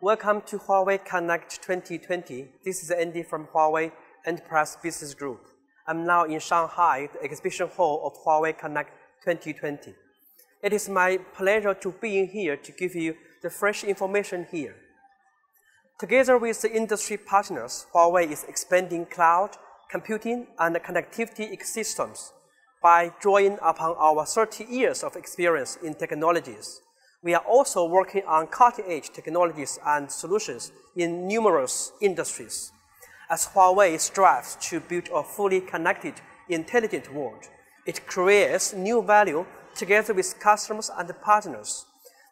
Welcome to Huawei Connect 2020. This is Andy from Huawei Enterprise Business Group. I'm now in Shanghai, the exhibition hall of Huawei Connect 2020. It is my pleasure to be here to give you the fresh information here. Together with the industry partners, Huawei is expanding cloud, computing, and connectivity ecosystems by drawing upon our 30 years of experience in technologies. We are also working on cutting-edge technologies and solutions in numerous industries. As Huawei strives to build a fully connected, intelligent world, it creates new value together with customers and partners.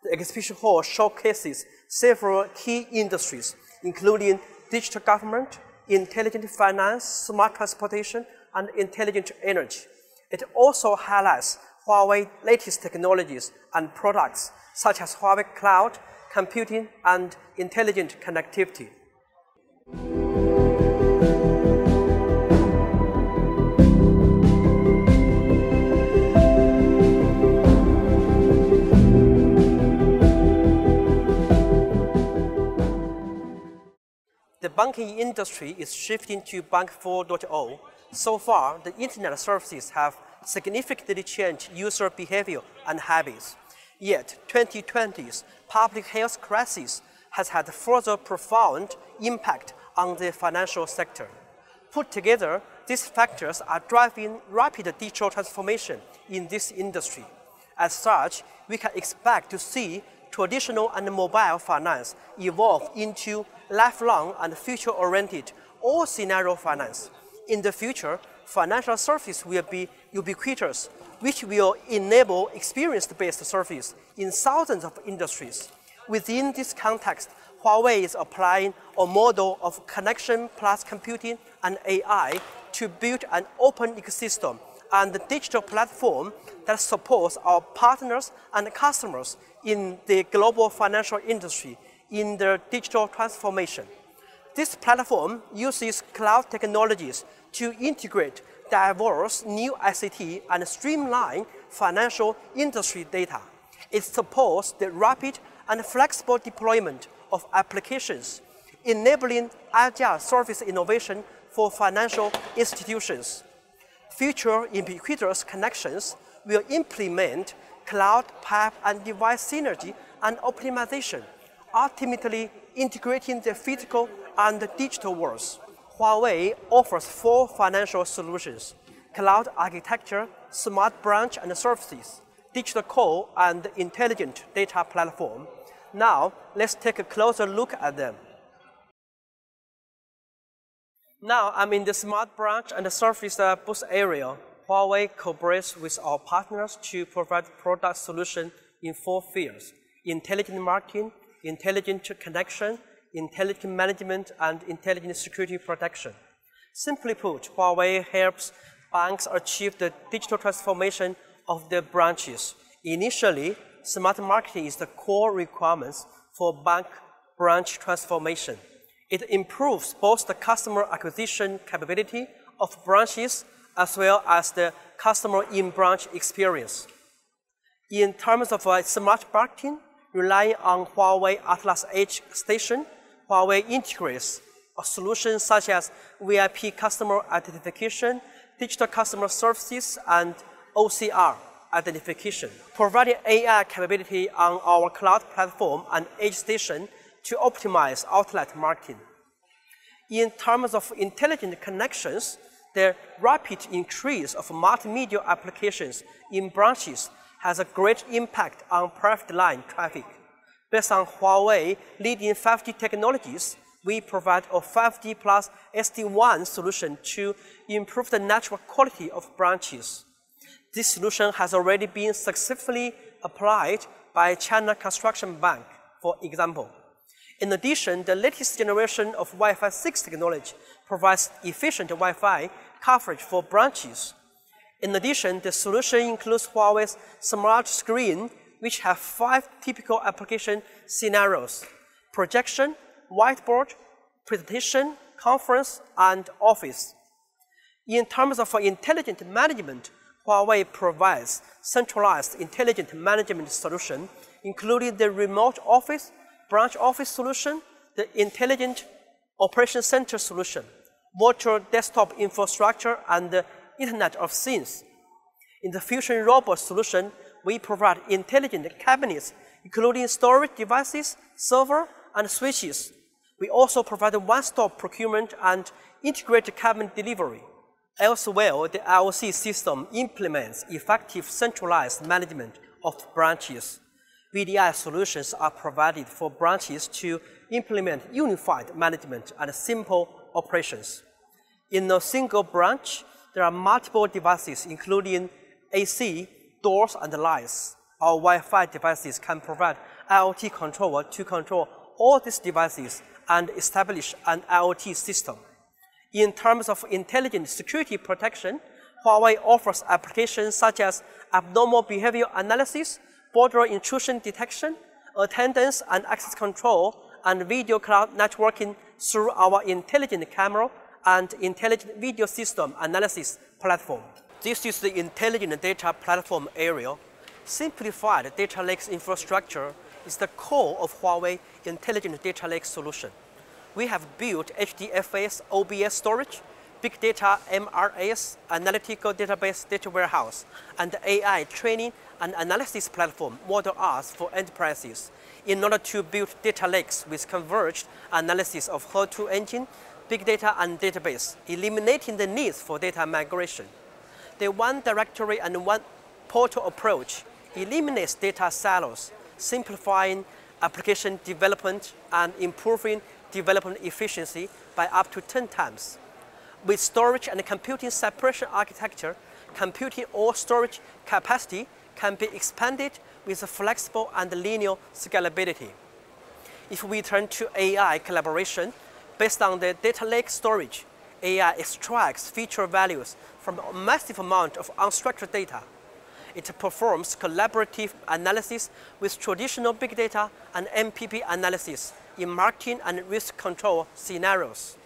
The exhibition hall showcases several key industries, including digital government, intelligent finance, smart transportation, and intelligent energy. It also highlights Huawei's latest technologies and products, such as Huawei Cloud, computing, and intelligent connectivity. The banking industry is shifting to Bank 4.0. So far, the internet services have significantly changed user behavior and habits. Yet, 2020's public health crisis has had further profound impact on the financial sector. Put together, these factors are driving rapid digital transformation in this industry. As such, we can expect to see traditional and mobile finance evolve into lifelong and future-oriented all-scenario finance. In the future, financial services will be ubiquitous, which will enable experience-based service in thousands of industries. Within this context, Huawei is applying a model of connection plus computing and AI to build an open ecosystem and digital platform that supports our partners and customers in the global financial industry in their digital transformation. This platform uses cloud technologies to integrate diverse new ICT and streamline financial industry data. It supports the rapid and flexible deployment of applications, enabling agile service innovation for financial institutions. Future ubiquitous connections will implement cloud, pipe, and device synergy and optimization, ultimately integrating the physical and the digital worlds. Huawei offers 4 financial solutions: cloud architecture, smart branch and services, digital core, and intelligent data platform. Now, let's take a closer look at them. Now, I'm in the smart branch and service booth area. Huawei cooperates with our partners to provide product solutions in 4 fields: intelligent marketing, intelligent connection, intelligent management, and intelligent security protection. Simply put, Huawei helps banks achieve the digital transformation of their branches. Initially, smart marketing is the core requirements for bank branch transformation. It improves both the customer acquisition capability of branches as well as the customer in-branch experience. In terms of smart marketing, relying on Huawei Atlas Edge Station, Huawei integrates solutions such as VIP customer identification, digital customer services, and OCR identification, providing AI capability on our cloud platform and Edge Station to optimize outlet marketing. In terms of intelligent connections, the rapid increase of multimedia applications in branches has a great impact on private line traffic. Based on Huawei leading 5G technologies, we provide a 5G plus SD-WAN solution to improve the network quality of branches. This solution has already been successfully applied by China Construction Bank, for example. In addition, the latest generation of Wi-Fi 6 technology provides efficient Wi-Fi coverage for branches. In addition, the solution includes Huawei's Smart Screen, which have 5 typical application scenarios: projection, whiteboard, presentation, conference, and office. In terms of intelligent management, Huawei provides centralized intelligent management solution, including the remote office, branch office solution, the intelligent operation center solution, virtual desktop infrastructure, and the Internet of Things. In the Fusion Robot solution, we provide intelligent cabinets, including storage devices, server, and switches. We also provide one-stop procurement and integrated cabinet delivery. Elsewhere, the IOC system implements effective centralized management of branches. VDI solutions are provided for branches to implement unified management and simple operations. In a single branch, there are multiple devices, including AC, doors, and lights. Our Wi-Fi devices can provide IoT controller to control all these devices and establish an IoT system. In terms of intelligent security protection, Huawei offers applications such as abnormal behavior analysis, border intrusion detection, attendance and access control, and video cloud networking through our intelligent camera and intelligent video system analysis platform. This is the intelligent data platform area. Simplified data lakes infrastructure is the core of Huawei Intelligent Data Lake solution. We have built HDFS OBS storage, big data MRS, analytical database data warehouse, and AI training and analysis platform Model R for enterprises in order to build data lakes with converged analysis of He2 engine, big data and database, eliminating the need for data migration. The one directory and one portal approach eliminates data silos, simplifying application development and improving development efficiency by up to 10 times. With storage and computing separation architecture, computing or storage capacity can be expanded with a flexible and linear scalability. If we turn to AI collaboration, based on the data lake storage, AI extracts feature values from a massive amount of unstructured data. It performs collaborative analysis with traditional big data and MPP analysis in marketing and risk control scenarios.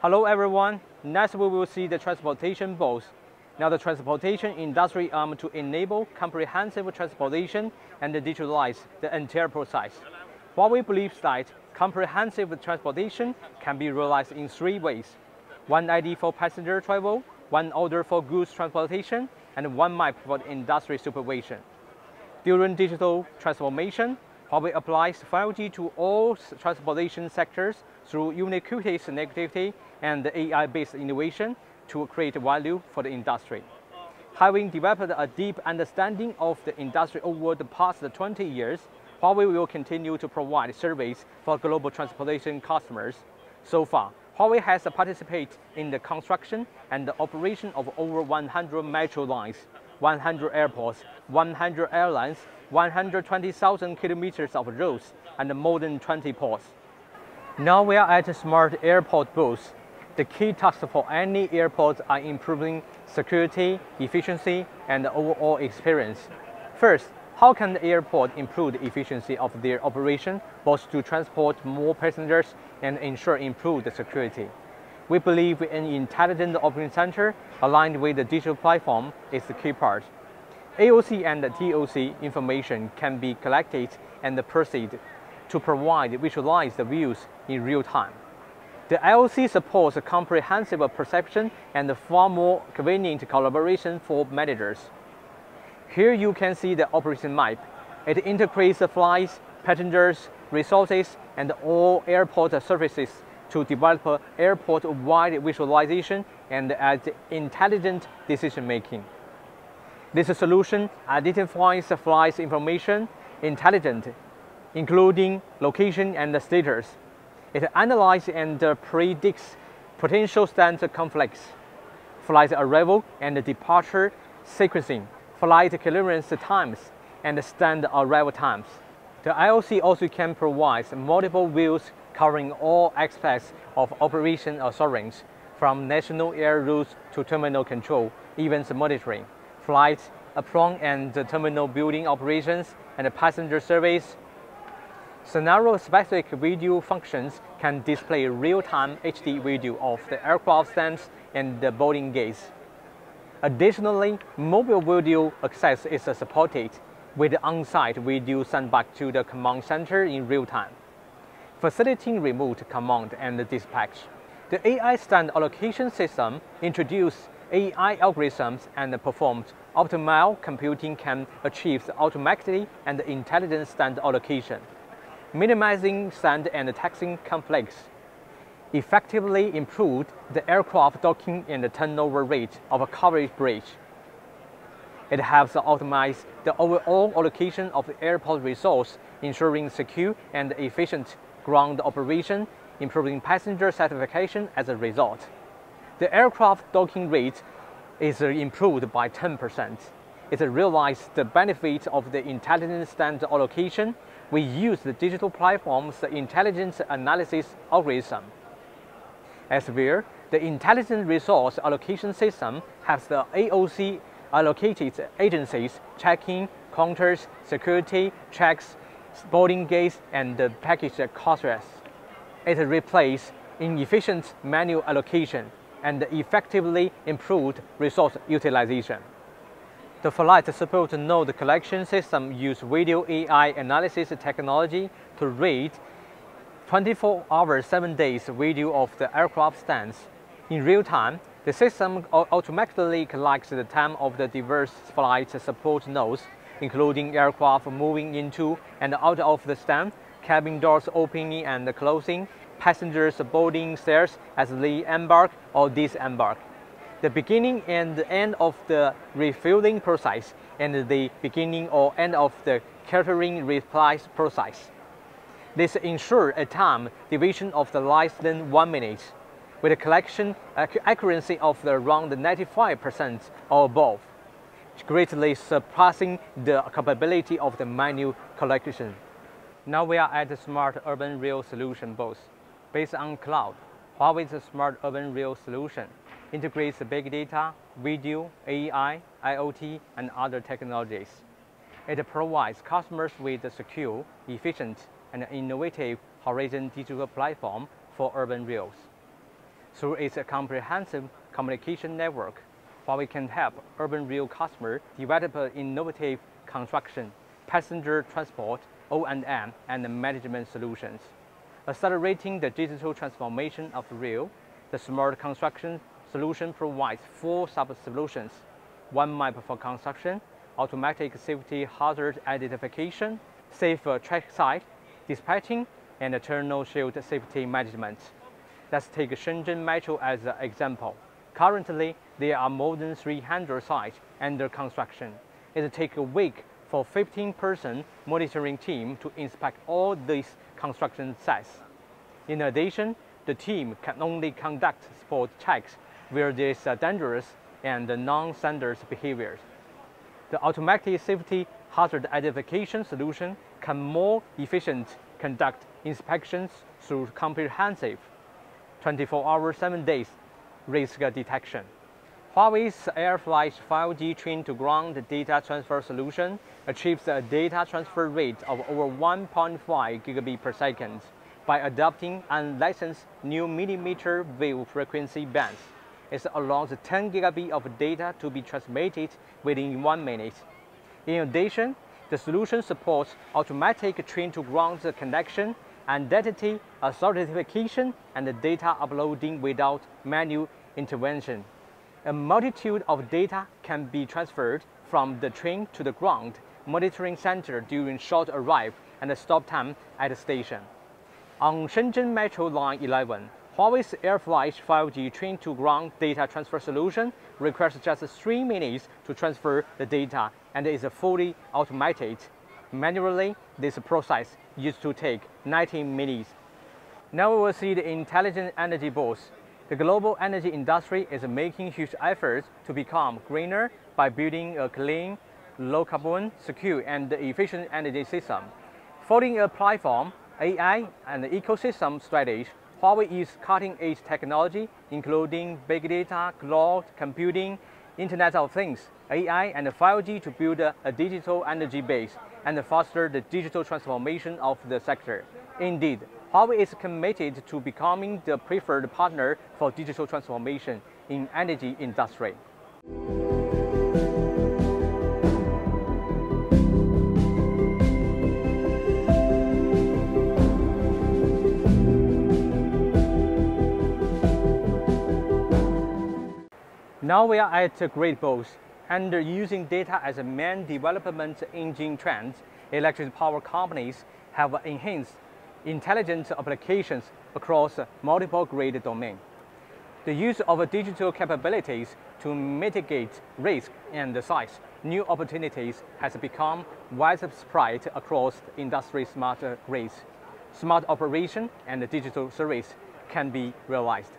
Hello everyone, next we will see the transportation booth. Now the transportation industry arm to enable comprehensive transportation and digitalize the entire process. Huawei believes that comprehensive transportation can be realized in 3 ways. One ID for passenger travel, one order for goods transportation, and one map for the industry supervision. During digital transformation, Huawei applies 5G to all transportation sectors through ubiquitous connectivity and AI-based innovation to create value for the industry. Having developed a deep understanding of the industry over the past 20 years, Huawei will continue to provide service for global transportation customers. So far, Huawei has participated in the construction and the operation of over 100 metro lines, 100 airports, 100 airlines, 120,000 kilometers of roads, and more than 20 ports. Now we are at a smart airport booth. The key tasks for any airport are improving security, efficiency, and overall experience. First, how can the airport improve the efficiency of their operation, both to transport more passengers and ensure improved security? We believe an intelligent operating center aligned with the digital platform is the key part. AOC and TOC information can be collected and processed to provide visualized views in real time. The IOC supports a comprehensive perception and far more convenient collaboration for managers. Here you can see the operation map. It integrates the flights, passengers, resources, and all airport services to develop airport-wide visualization and intelligent decision-making. This solution identifies the flight's information intelligently, including location and status. It analyzes and predicts potential stand conflicts. flight arrival and departure sequencing, flight clearance times, and stand arrival times. The IOC also can provide multiple views covering all aspects of operation assurance, from national air routes to terminal control, events monitoring, flight, apron and terminal building operations, and passenger service. Scenario-specific video functions can display real-time HD video of the aircraft stands and the boarding gates. Additionally, mobile video access is supported, with on-site video sent back to the command center in real time, facilitating remote command and dispatch. The AI stand allocation system introduced AI algorithms and performed optimal computing can achieve automatically and intelligent stand allocation, minimizing stand and taxiing conflicts, effectively improved the aircraft docking and turnover rate of a coverage bridge. It helps optimize the overall allocation of the airport resource, ensuring secure and efficient ground operation, improving passenger satisfaction as a result. The aircraft docking rate is improved by 10%. It realized the benefit of the intelligent stand allocation. We use the digital platform's intelligence analysis algorithm. As well, the intelligent resource allocation system has the AOC allocated agencies checking counters, security checks, boarding gates, and package costs. It replaced inefficient manual allocation and effectively improved resource utilization. The flight support node collection system uses video AI analysis technology to read 24 hours, 7 days video of the aircraft stands. In real time, the system automatically collects the time of the diverse flight support nodes, including aircraft moving into and out of the stand, cabin doors opening and closing, passengers boarding stairs as they embark or disembark, the beginning and the end of the refueling process, and the beginning or end of the catering resupply process. This ensures a time division of less than 1 minute, with a collection accuracy of around 95% or above, greatly surpassing the capability of the manual collection. Now we are at the Smart Urban Rail Solution booth. Based on cloud, Huawei's Smart Urban Rail Solution integrates big data, video, AI, IoT, and other technologies. It provides customers with a secure, efficient, and innovative Horizon digital platform for urban rails. Through its comprehensive communication network, Huawei can help urban rail customers develop innovative construction, passenger transport, O&M, and management solutions. Accelerating the digital transformation of rail, the Smart Construction Solution provides 4 sub-solutions: one map for construction, automatic safety hazard identification, safe trackside dispatching, and tunnel shield safety management. Let's take Shenzhen Metro as an example. Currently, there are more than 300 sites under construction. It takes a week for a 15-person monitoring team to inspect all these construction sites. In addition, the team can only conduct spot checks where there is dangerous and non-standard behaviors. The automatic safety hazard identification solution can more efficiently conduct inspections through comprehensive 24 hours, 7 days risk detection. Huawei's AirFlash 5G train-to-ground data transfer solution achieves a data transfer rate of over 1.5 gigabit per second by adopting unlicensed new millimeter wave frequency bands. It allows 10 gigabit of data to be transmitted within 1 minute. In addition, the solution supports automatic train-to-ground connection, identity authentication, and data uploading without manual intervention. A multitude of data can be transferred from the train to the ground monitoring center during short arrival and stop time at the station. On Shenzhen Metro Line 11, Huawei's AirFlash 5G train-to-ground data transfer solution requires just 3 minutes to transfer the data and is fully automated. Manually, this process used to take 19 minutes. Now we will see the Intelligent Energy booth. The global energy industry is making huge efforts to become greener by building a clean, low-carbon, secure, and efficient energy system. Following a platform, AI, and ecosystem strategy, Huawei is cutting-edge technology, including big data, cloud computing, Internet of Things, AI, and 5G to build a digital energy base and foster the digital transformation of the sector. Indeed, Huawei is committed to becoming the preferred partner for digital transformation in energy industry. Now we are at Great Balls, and using data as a main development engine trend, electric power companies have enhanced intelligent applications across multiple grid domains. The use of digital capabilities to mitigate risk and size new opportunities has become widespread across industry smart grids. Smart operation and digital service can be realized.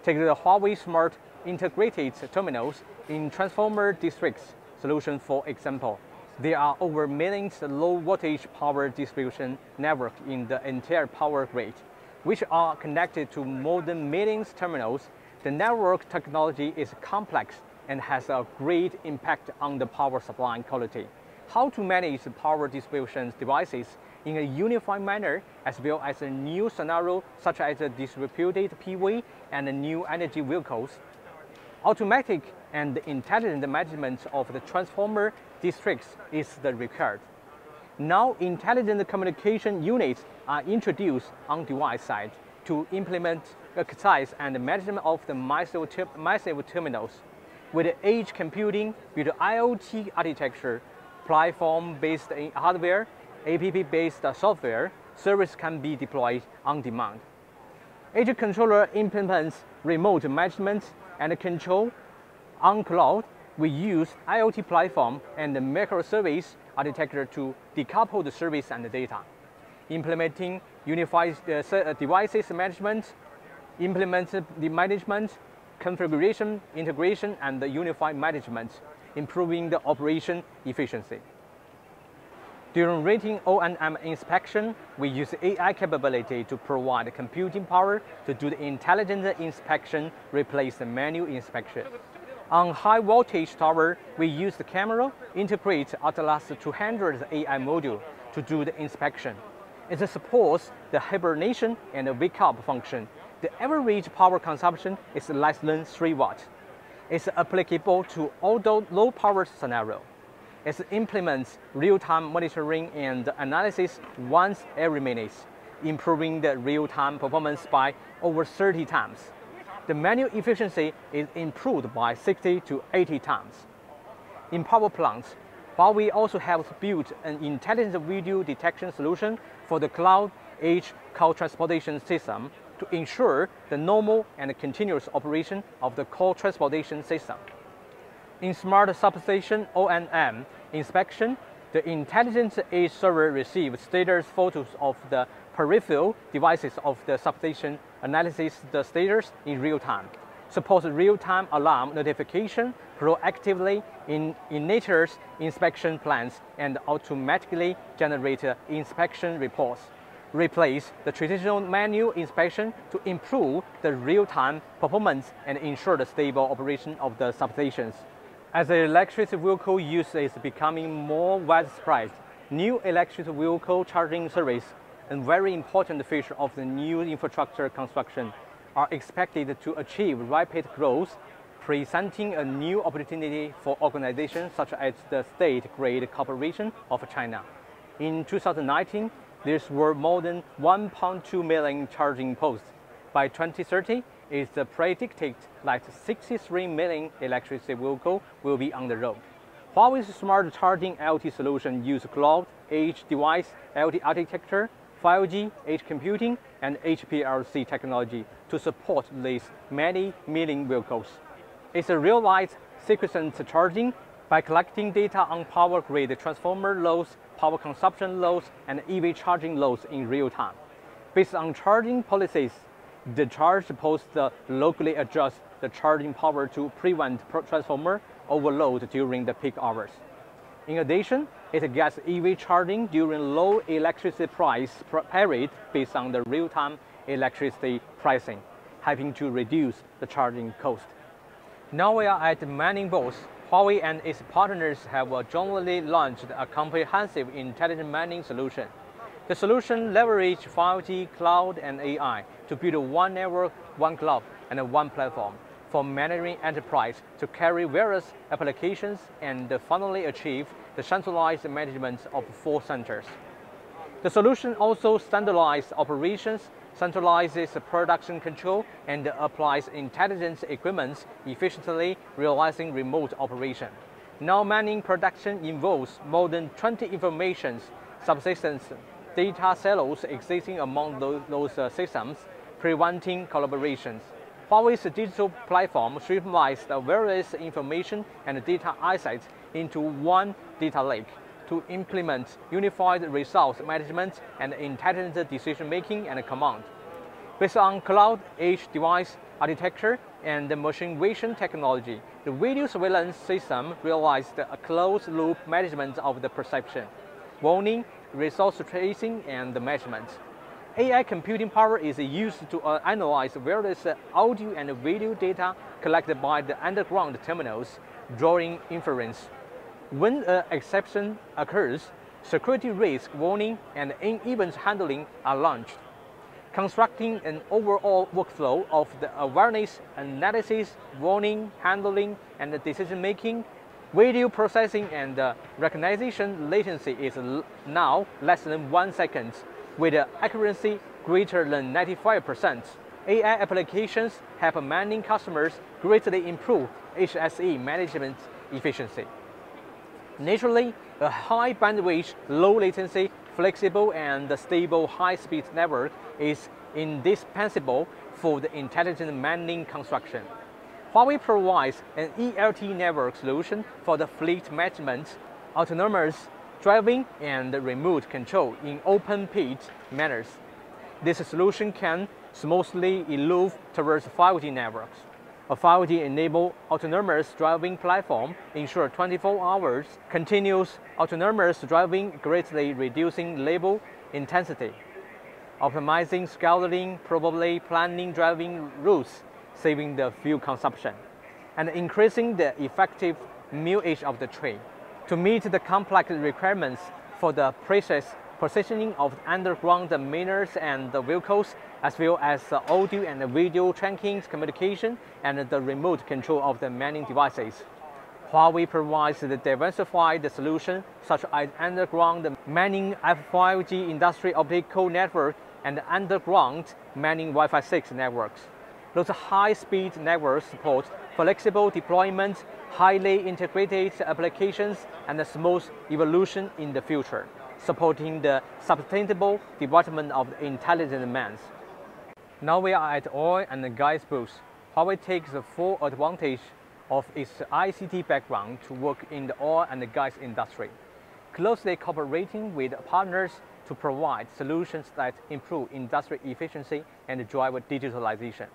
Take the Huawei Smart Integrated Terminals in Transformer Districts solution for example. There are over millions low voltage power distribution network in the entire power grid, which are connected to more than millions terminals. The network technology is complex and has a great impact on the power supply quality. How to manage power distribution devices in a unified manner, as well as a new scenario such as a distributed PV and new energy vehicles. Automatic and intelligent management of the transformer districts is the required. Now, intelligent communication units are introduced on device side to implement exercise and management of the massive terminals. With edge computing, with IoT architecture, platform-based hardware, app-based software, service can be deployed on demand. Edge controller implements remote management and control. On cloud, we use IoT platform and microservice architecture to decouple the service and the data. Implementing unified devices management, implement the management, configuration, integration, and the unified management, improving the operation efficiency. During routine O&M inspection, we use AI capability to provide computing power to do the intelligent inspection, replace the manual inspection. On high voltage tower, we use the camera, integrate Atlas 200 AI module to do the inspection. It supports the hibernation and the wake-up function. The average power consumption is less than 3 watts. It's applicable to all those low power scenarios. It implements real-time monitoring and analysis once every minute, improving the real-time performance by over 30 times. The manual efficiency is improved by 60 to 80 times. In power plants, Huawei also has built an intelligent video detection solution for the cloud edge coal transportation system to ensure the normal and continuous operation of the coal transportation system. In smart substation O&M inspection, the intelligent edge server receives status photos of the peripheral devices of the substation, analyzes the status in real time, supports real-time alarm notification, proactively initiates inspection plans, and automatically generates inspection reports. Replace the traditional manual inspection to improve the real-time performance and ensure the stable operation of the substations. As the electric vehicle use is becoming more widespread, new electric vehicle charging service, a very important feature of the new infrastructure construction, are expected to achieve rapid growth, presenting a new opportunity for organizations such as the State Grid Corporation of China. In 2019, there were more than 1.2 million charging posts. By 2030, it is predicted that 63 million electric vehicles will be on the road. Huawei's smart charging IoT solution use cloud, edge device, IoT architecture, 5G, edge computing, and HPLC technology to support these many million vehicles. It's a real-life sequence charging by collecting data on power grid transformer loads, power consumption loads, and EV charging loads in real time. Based on charging policies, The charge post locally adjusts the charging power to prevent transformer overload during the peak hours. In addition, it gets EV charging during low electricity price period based on the real-time electricity pricing, helping to reduce the charging cost. Now we are at Manning booth. Huawei and its partners have jointly launched a comprehensive intelligent manning solution. The solution leverages 5G, cloud, and AI to build one network, one cloud, and one platform for managing enterprise to carry various applications and finally achieve the centralized management of 4 centers. The solution also standardizes operations, centralizes production control, and applies intelligence equipment efficiently, realizing remote operation. Now Manning production involves more than 20 information subsystems data silos existing among those systems, preventing collaborations. Huawei's digital platform streamlines the various information and data assets into one data lake to implement unified resource management and intelligent decision-making and command. Based on cloud, edge device architecture, and machine vision technology, the video surveillance system realized a closed-loop management of the perception, warning, resource tracing, and measurement. AI computing power is used to analyze various audio and video data collected by the underground terminals, drawing inference. When an exception occurs, security risk warning and in-event handling are launched, constructing an overall workflow of the awareness, analysis, warning, handling, and decision-making. Video processing and recognition latency is now less than 1 second, with accuracy greater than 95%. AI applications help Manning customers greatly improve HSE management efficiency. Naturally, a high bandwidth, low latency, flexible and stable high-speed network is indispensable for the intelligent Manning construction. Huawei provides an ELT network solution for the fleet management, autonomous driving, and remote control in open-pit manners. This solution can smoothly evolve towards 5G networks. A 5G-enabled autonomous driving platform ensures 24 hours continuous autonomous driving, greatly reducing labor intensity, optimizing scheduling, probably planning driving routes, saving the fuel consumption, and increasing the effective mileage of the train. To meet the complex requirements for the precise positioning of underground miners and the vehicles, as well as audio and video tracking, communication, and the remote control of the Manning devices, Huawei provides the diversified solution such as underground Manning F5G industry optical network and underground Manning Wi-Fi 6 networks. Those high-speed networks support flexible deployment, highly integrated applications, and smooth evolution in the future, supporting the sustainable development of the intelligent mans. Now we are at oil and gas booth. Huawei takes full advantage of its ICT background to work in the oil and gas industry, closely cooperating with partners to provide solutions that improve industry efficiency and drive digitalization.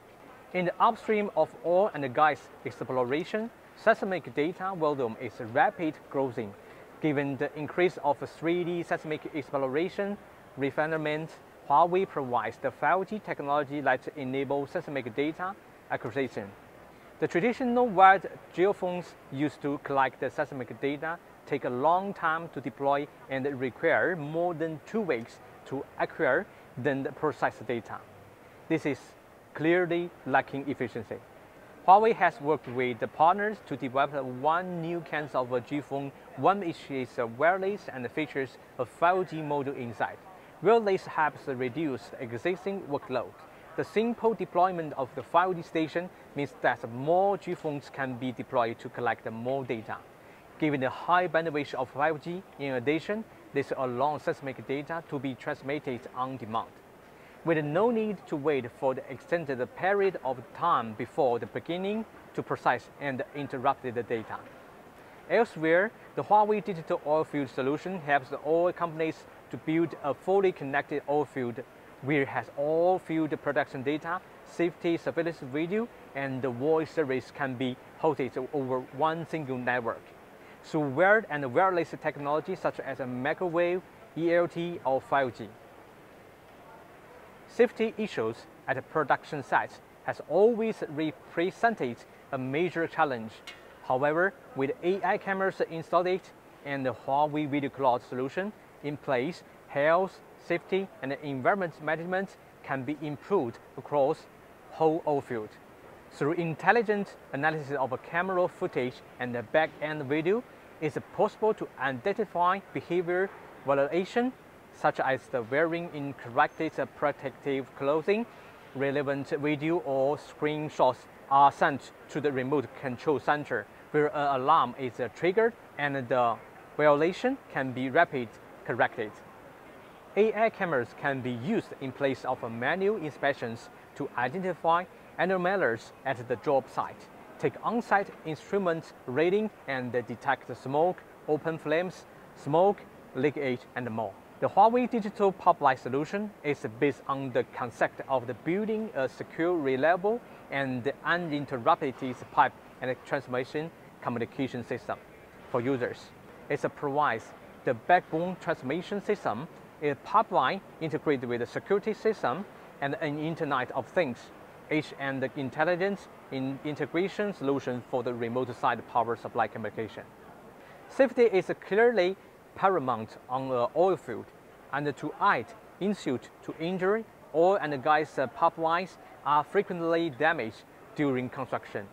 In the upstream of oil and gas exploration, seismic data volume is rapid growing. Given the increase of 3D seismic exploration refinement, Huawei provides the 5G technology that enables seismic data acquisition. The traditional wired geophones used to collect the seismic data take a long time to deploy and require more than 2 weeks to acquire the precise data. This is clearly lacking efficiency. Huawei has worked with the partners to develop one new kind of geophone, one which is wireless and features a 5G module inside. Wireless helps reduce existing workload. The simple deployment of the 5G station means that more geophones can be deployed to collect more data. Given the high bandwidth of 5G, in addition, this allows seismic data to be transmitted on demand, with no need to wait for the extended period of time before the beginning to process and interrupt the data. Elsewhere, the Huawei digital oilfield solution helps the oil companies to build a fully connected oilfield where it has all field production data safety surveillance video, and the voice service can be hosted over one single network. So wired and wireless technology such as a microwave, ELT, or 5G. Safety issues at the production sites has always represented a major challenge. However, with AI cameras installed and the Huawei Video Cloud solution in place, health, safety, and environment management can be improved across whole oil field. Through intelligent analysis of a camera footage and the back-end video, it's possible to identify behavior violation, such as the wearing incorrect protective clothing. Relevant video or screenshots are sent to the remote control center, where an alarm is triggered and the violation can be rapidly corrected. AI cameras can be used in place of manual inspections to identify anomalies at the job site, take on-site instrument reading, and detect smoke, open flames, smoke, leakage, and more. The Huawei Digital Pipeline solution is based on the concept of building a secure, reliable, and uninterrupted pipe and transmission communication system for users. It provides the backbone transmission system, a pipeline integrated with a security system, and an Internet of Things, edge and intelligent integration solution for the remote side power supply communication. Safety is clearly paramount on the oil field, and to add insult to injury, oil and gas pipelines are frequently damaged during construction.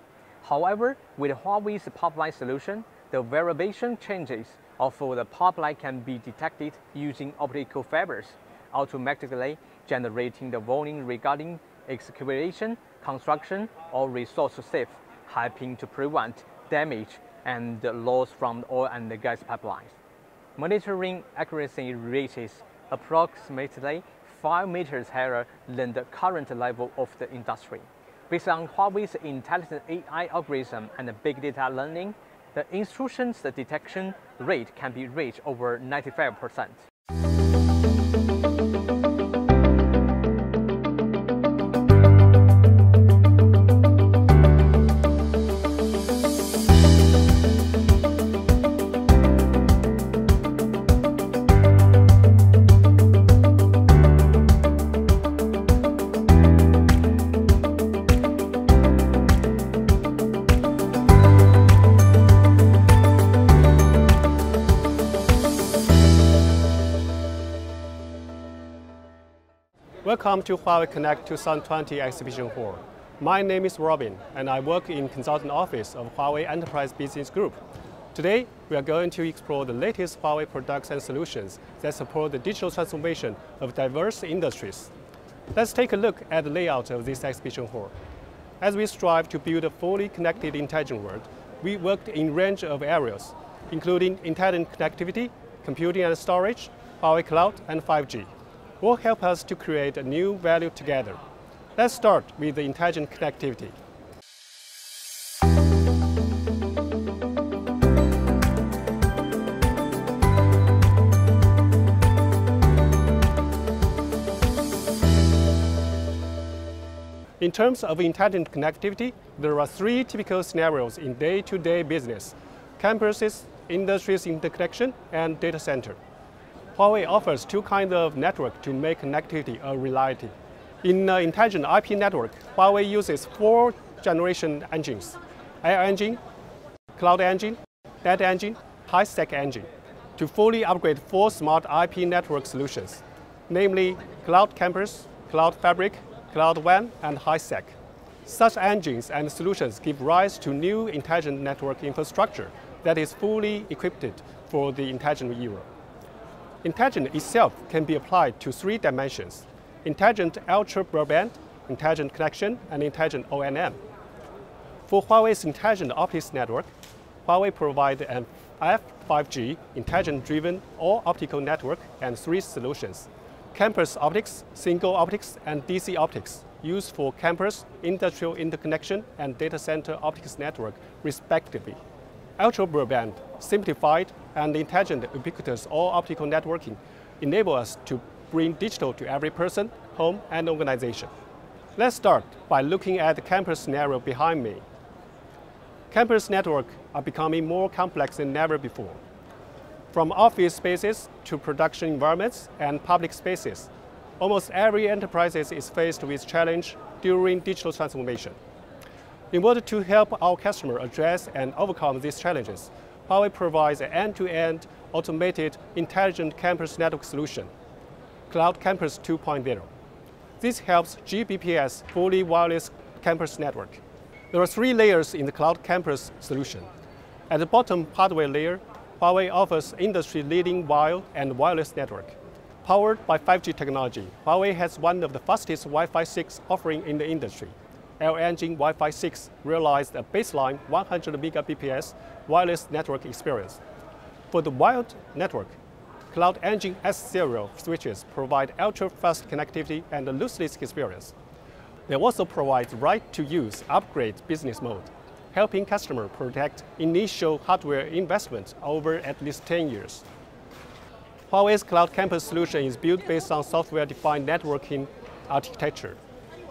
However, with Huawei's pipeline solution, the variation changes of the pipeline can be detected using optical fibers, automatically generating the warning regarding excavation, construction, or resource safe, helping to prevent damage and loss from oil and gas pipelines. Monitoring accuracy reaches approximately 5 meters higher than the current level of the industry. Based on Huawei's intelligent AI algorithm and big data learning, the intrusions detection rate can be reached over 95%. Welcome to Huawei Connect 2020 Exhibition Hall. My name is Robin, and I work in Consultant Office of Huawei Enterprise Business Group. Today, we are going to explore the latest Huawei products and solutions that support the digital transformation of diverse industries. Let's take a look at the layout of this exhibition hall. As we strive to build a fully connected intelligent world, we worked in a range of areas, including intelligent connectivity, computing and storage, Huawei Cloud, and 5G. Will help us to create a new value together. Let's start with the intelligent connectivity. In terms of intelligent connectivity, there are 3 typical scenarios in day-to-day business: campuses, industries interconnection, and data center. Huawei offers 2 kinds of network to make connectivity a reality. In the intelligent IP network, Huawei uses 4 generation engines: Air Engine, Cloud Engine, Net Engine, High-Stack Engine, to fully upgrade 4 smart IP network solutions, namely Cloud Campus, Cloud Fabric, Cloud WAN, and High-Stack. Such engines and solutions give rise to new intelligent network infrastructure that is fully equipped for the intelligent era. Intelligent itself can be applied to 3 dimensions: intelligent ultra broadband, intelligent connection, and intelligent O&M. For Huawei's intelligent optics network, Huawei provides an F5G intelligent-driven all-optical network and 3 solutions: campus optics, single optics, and DC optics, used for campus, industrial interconnection, and data center optics network, respectively. Ultra broadband, simplified and intelligent ubiquitous all-optical networking enable us to bring digital to every person, home, and organization. Let's start by looking at the campus scenario behind me. Campus networks are becoming more complex than ever before. From office spaces to production environments and public spaces, almost every enterprise is faced with challenge during digital transformation. In order to help our customer address and overcome these challenges, Huawei provides an end-to-end automated intelligent campus network solution, Cloud Campus 2.0. This helps GBPS fully wireless campus network. There are 3 layers in the Cloud Campus solution. At the bottom hardware layer, Huawei offers industry-leading wired and wireless network. Powered by 5G technology, Huawei has one of the fastest Wi-Fi 6 offering in the industry. L-Engine Wi-Fi 6 realized a baseline 100 Mbps wireless network experience. For the wired network, Cloud Engine S-Serial switches provide ultra-fast connectivity and a lossless experience. They also provide right-to-use upgrade business mode, helping customers protect initial hardware investment over at least 10 years. Huawei's Cloud Campus solution is built based on software-defined networking architecture.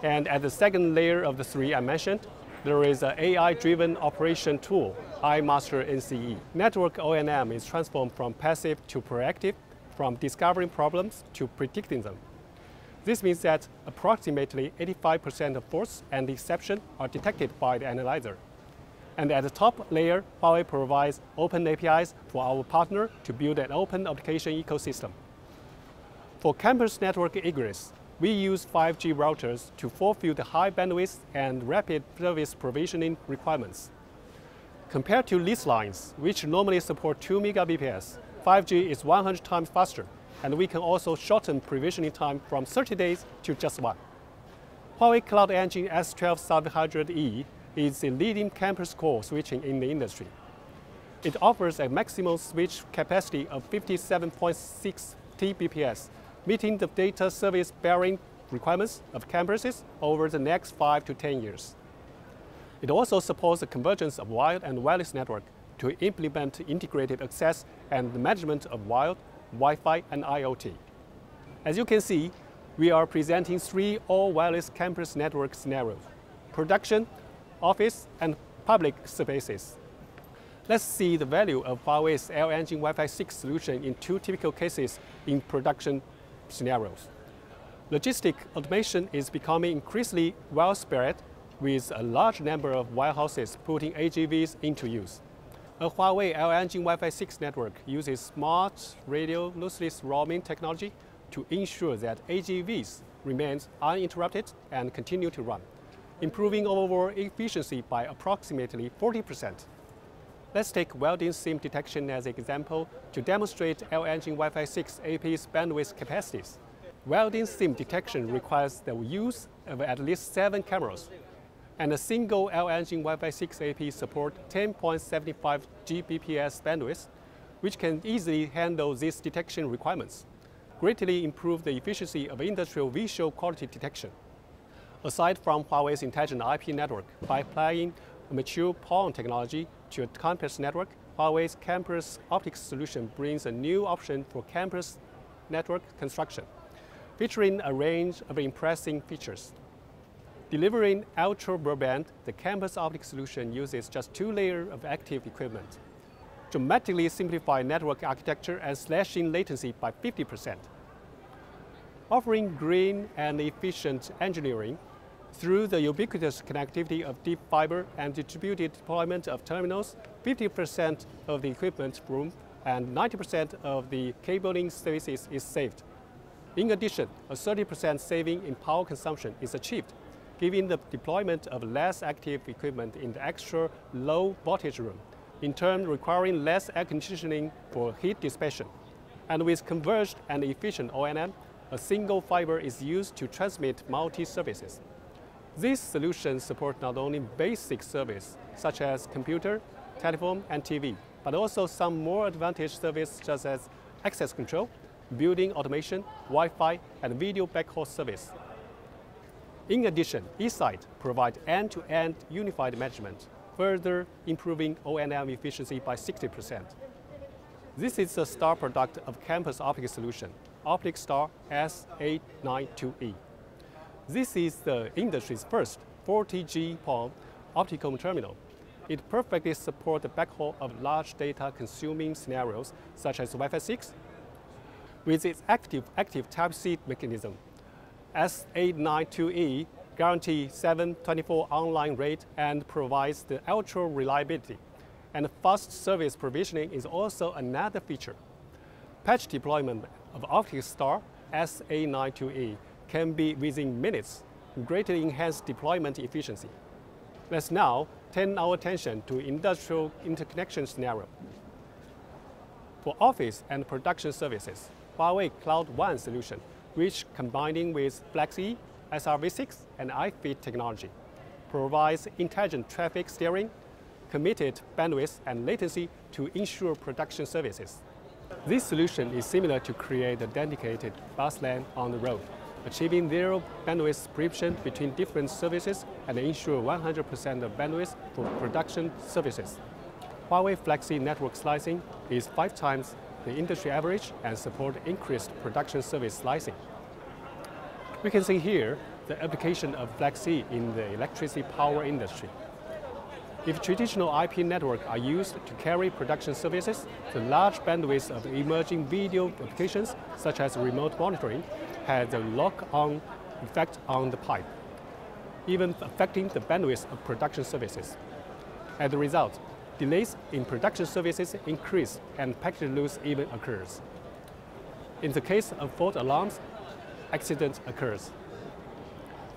And at the second layer of the 3 I mentioned, there is an AI-driven operation tool, iMaster NCE. Network O&M is transformed from passive to proactive, from discovering problems to predicting them. This means that approximately 85% of faults and exceptions are detected by the analyzer. And at the top layer, Huawei provides open APIs for our partner to build an open application ecosystem. For campus network egress, we use 5G routers to fulfill the high bandwidth and rapid service provisioning requirements. Compared to lease lines, which normally support 2 Mbps, 5G is 100 times faster, and we can also shorten provisioning time from 30 days to just 1. Huawei Cloud Engine S12700E is the leading campus core switching in the industry. It offers a maximum switch capacity of 57.6 Tbps, meeting the data service bearing requirements of campuses over the next 5 to 10 years. It also supports the convergence of wired and wireless network to implement integrated access and the management of wired, Wi-Fi, and IoT. As you can see, we are presenting 3 all-wireless campus network scenarios: production, office, and public spaces. Let's see the value of Huawei's L-Engine Wi-Fi 6 solution in 2 typical cases in production scenarios. Logistic automation is becoming increasingly widespread, with a large number of warehouses putting AGVs into use. A Huawei L-Engine Wi-Fi 6 network uses smart radio lossless roaming technology to ensure that AGVs remain uninterrupted and continue to run, improving overall efficiency by approximately 40%. Let's take welding seam detection as an example to demonstrate L-Engine Wi-Fi 6 AP's bandwidth capacities. Welding seam detection requires the use of at least 7 cameras, and a single L-Engine Wi-Fi 6 AP supports 10.75 Gbps bandwidth, which can easily handle these detection requirements, greatly improve the efficiency of industrial visual quality detection. Aside from Huawei's intelligent IP network, by applying mature PON technology to a campus network, Huawei's campus optics solution brings a new option for campus network construction, featuring a range of impressive features. Delivering ultra broadband, the campus optics solution uses just 2 layers of active equipment, dramatically simplify network architecture and slashing latency by 50%. Offering green and efficient engineering, through the ubiquitous connectivity of deep fiber and distributed deployment of terminals, 50% of the equipment room and 90% of the cabling spaces is saved. In addition, a 30% saving in power consumption is achieved, giving the deployment of less active equipment in the extra low voltage room, in turn requiring less air conditioning for heat dissipation. And with converged and efficient O&M, a single fiber is used to transmit multi-services. These solutions support not only basic service, such as computer, telephone, and TV, but also some more advanced services such as access control, building automation, Wi-Fi, and video backhaul service. In addition, eSite provides end-to-end unified management, further improving O&M efficiency by 60%. This is a star product of campus optics solution, OpticStar S892E. This is the industry's first 40G PON optical terminal. It perfectly supports the backhaul of large data consuming scenarios such as Wi-Fi 6. With its active Type-C mechanism, S892E guarantees 7/24 online rate and provides the ultra reliability. And fast service provisioning is also another feature. Patch deployment of OpticStar S892E can be within minutes, greatly enhance deployment efficiency. Let's now turn our attention to industrial interconnection scenario. For office and production services, Huawei Cloud One solution, which combining with FlexE, SRv6, and iFEED technology, provides intelligent traffic steering, committed bandwidth and latency to ensure production services. This solution is similar to create a dedicated bus lane on the road, achieving zero bandwidth subscription between different services and ensure 100% of bandwidth for production services. Huawei FlexE network slicing is 5 times the industry average and support increased production service slicing. We can see here the application of FlexE in the electricity power industry. If traditional IP networks are used to carry production services, the large bandwidth of emerging video applications, such as remote monitoring, has a lock-on effect on the pipe, even affecting the bandwidth of production services. As a result, delays in production services increase and packet loss even occurs. In the case of fault alarms, accident occurs.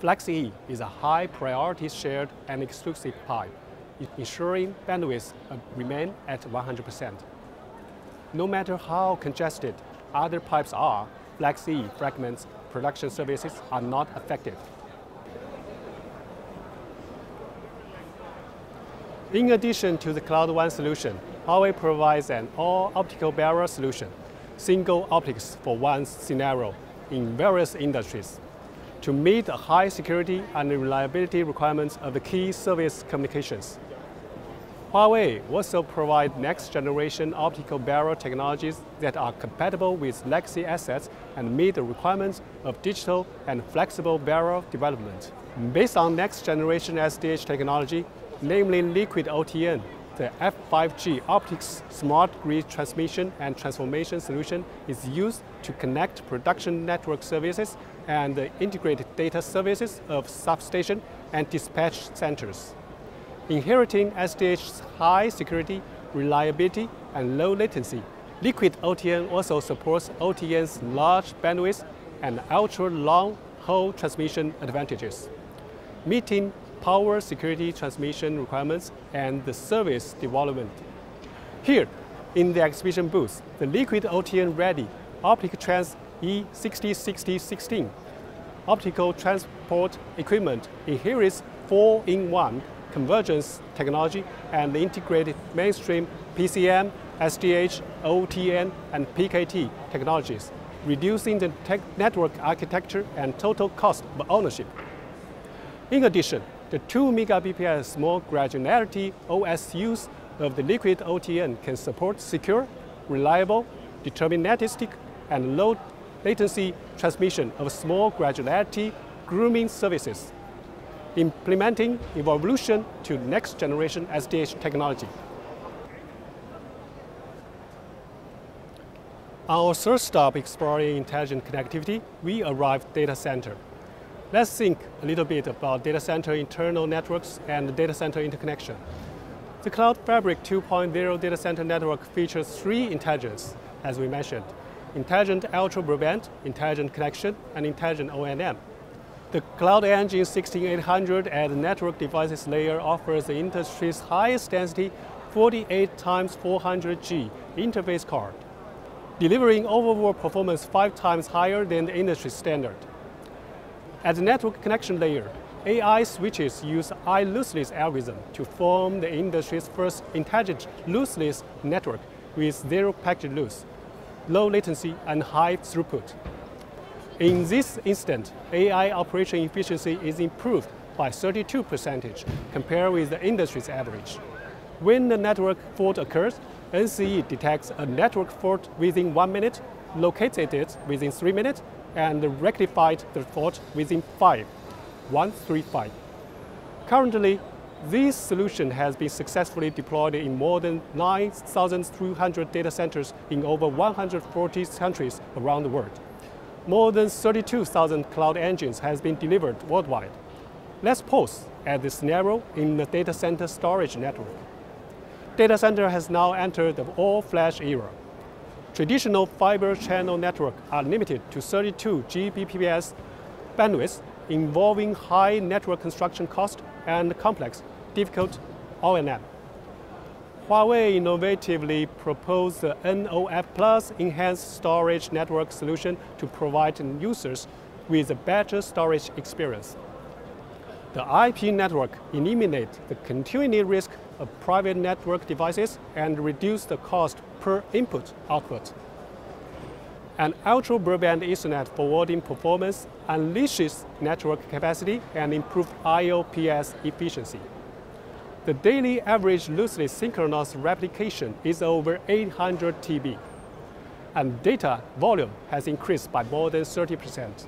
FlexE is a high priority shared and exclusive pipe, ensuring bandwidth remain at 100%. No matter how congested other pipes are, FlexE fragments production services are not affected. In addition to the Cloud One solution, Huawei provides an all-optical barrier solution, single optics for one scenario in various industries, to meet the high security and reliability requirements of the key service communications. Huawei also provides next-generation optical barrier technologies that are compatible with legacy assets and meet the requirements of digital and flexible barrier development. Based on next-generation SDH technology, namely Liquid OTN, the F5G optics smart grid transmission and transformation solution is used to connect production network services and the integrated data services of substation and dispatch centers. Inheriting SDH's high security, reliability, and low latency, Liquid OTN also supports OTN's large bandwidth and ultra-long haul transmission advantages, meeting power security transmission requirements and the service development. Here, in the exhibition booth, the Liquid OTN Ready OpticTrans E606016 optical transport equipment inherits 4-in-1 convergence technology and integrated mainstream PCM, SDH, OTN, and PKT technologies, reducing the network architecture and total cost of ownership. In addition, the 2 Mbps small granularity OSUs of the Liquid OTN can support secure, reliable, deterministic, and low latency transmission of small granularity grooming services, implementing evolution to next generation SDH technology. On our third stop exploring intelligent connectivity, we arrived data center. Let's think a little bit about data center internal networks and data center interconnection. The Cloud Fabric 2.0 data center network features 3 intelligence, as we mentioned: intelligent ultra broadband, intelligent connection, and intelligent O&M. The Cloud Engine 16800 at the network devices layer offers the industry's highest density 48x400G interface card, delivering overall performance 5 times higher than the industry standard. At the network connection layer, AI switches use iLossless algorithm to form the industry's first intelligent lossless network with zero packet loss, low latency, and high throughput. In this instant, AI operation efficiency is improved by 32% compared with the industry's average. When the network fault occurs, NCE detects a network fault within 1 minute, located it within 3 minutes and rectified the fault within 135. Currently, this solution has been successfully deployed in more than 9,300 data centers in over 140 countries around the world. More than 32,000 cloud engines has been delivered worldwide. Let's pause at the scenario in the data center storage network. Data center has now entered the all-flash era. Traditional fiber channel networks are limited to 32 Gbps bandwidth, involving high network construction cost and complex, difficult O&M. Huawei innovatively proposed the NOF Plus enhanced storage network solution to provide users with a better storage experience. The IP network eliminates the continuity risk of private network devices and reduce the cost per input-output. And ultra-broadband Ethernet forwarding performance unleashes network capacity and improves IOPS efficiency. The daily average loosely synchronous replication is over 800 TB, and data volume has increased by more than 30%.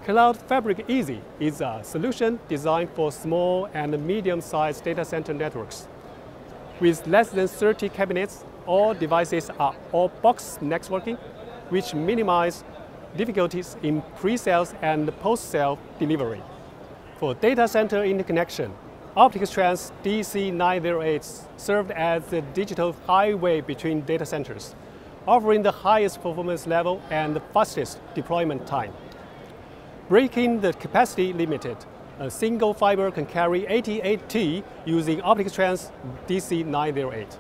Cloud Fabric Easy is a solution designed for small and medium-sized data center networks. With less than 30 cabinets, all devices are all-box networking, which minimize difficulties in pre-sales and post-sale delivery. For data center interconnection, OpticsTrans DC908 served as the digital highway between data centers, offering the highest performance level and the fastest deployment time. Breaking the capacity limited, a single fiber can carry 88T using OpticsTrans DC908.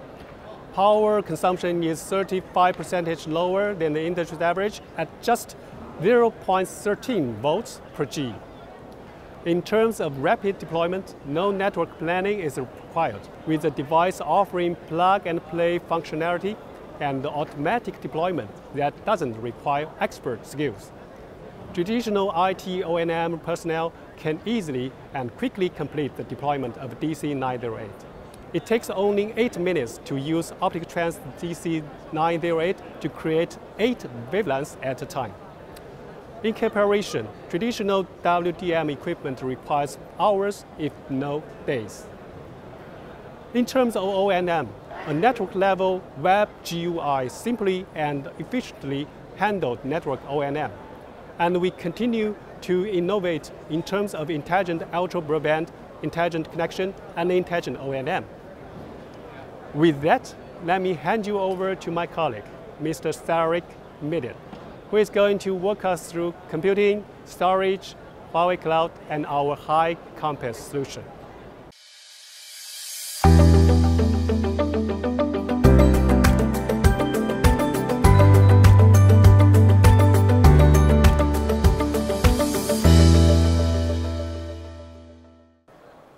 Power consumption is 35% lower than the industry average at just 0.13 volts per G. In terms of rapid deployment, no network planning is required, with the device offering plug-and-play functionality and automatic deployment that doesn't require expert skills. Traditional IT O&M personnel can easily and quickly complete the deployment of DC908. It takes only 8 minutes to use OpticsTrans DC908 to create 8 wavelengths at a time. In comparison, traditional WDM equipment requires hours, if no days. In terms of O&M, a network-level web GUI simply and efficiently handled network O&M. And we continue to innovate in terms of intelligent ultra-broadband, intelligent connection, and intelligent O&M. With that, let me hand you over to my colleague, Mr. Tariq Midin, who is going to walk us through computing, storage, Huawei Cloud, and our high compass solution.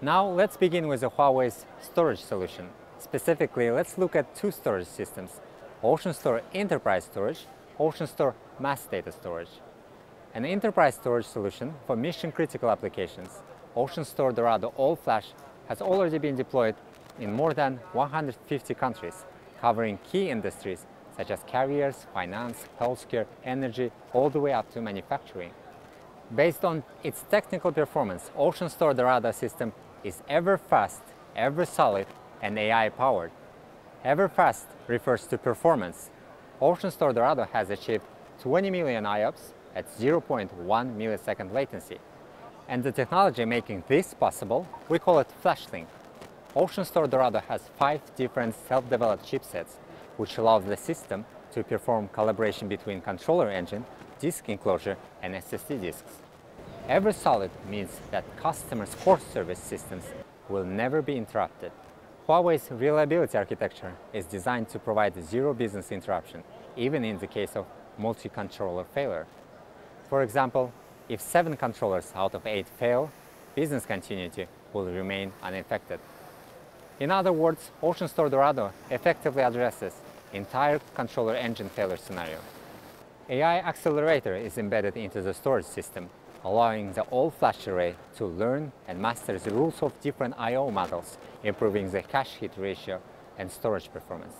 Now let's begin with the Huawei's storage solution. Specifically, let's look at two storage systems: OceanStor Enterprise Storage, OceanStor Mass Data Storage. An enterprise storage solution for mission-critical applications, OceanStor Dorado All-Flash has already been deployed in more than 150 countries, covering key industries such as carriers, finance, healthcare, energy, all the way up to manufacturing. Based on its technical performance, OceanStor Dorado system is ever fast, ever solid, and AI-powered. Ever fast refers to performance. OceanStor Dorado has achieved 20 million IOPS at 0.1 millisecond latency. And the technology making this possible, we call it FlashLink. OceanStor Dorado has 5 different self-developed chipsets, which allows the system to perform collaboration between controller engine, disk enclosure, and SSD disks. Ever solid means that customers' core service systems will never be interrupted. Huawei's reliability architecture is designed to provide zero business interruption, even in the case of multi-controller failure. For example, if 7 controllers out of 8 fail, business continuity will remain unaffected. In other words, OceanStor Dorado effectively addresses entire controller engine failure scenario. AI Accelerator is embedded into the storage system, allowing the all-flash array to learn and master the rules of different I/O models, improving the cache hit ratio and storage performance.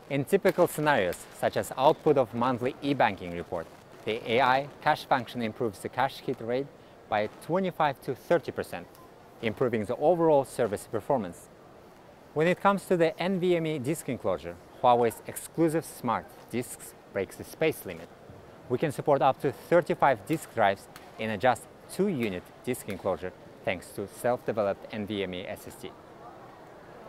In typical scenarios, such as output of monthly e-banking report, the AI cache function improves the cache hit rate by 25 to 30%, improving the overall service performance. When it comes to the NVMe disk enclosure, Huawei's exclusive smart disks breaks the space limit. We can support up to 35 disk drives in a just 2-unit disk enclosure thanks to self-developed NVMe SSD.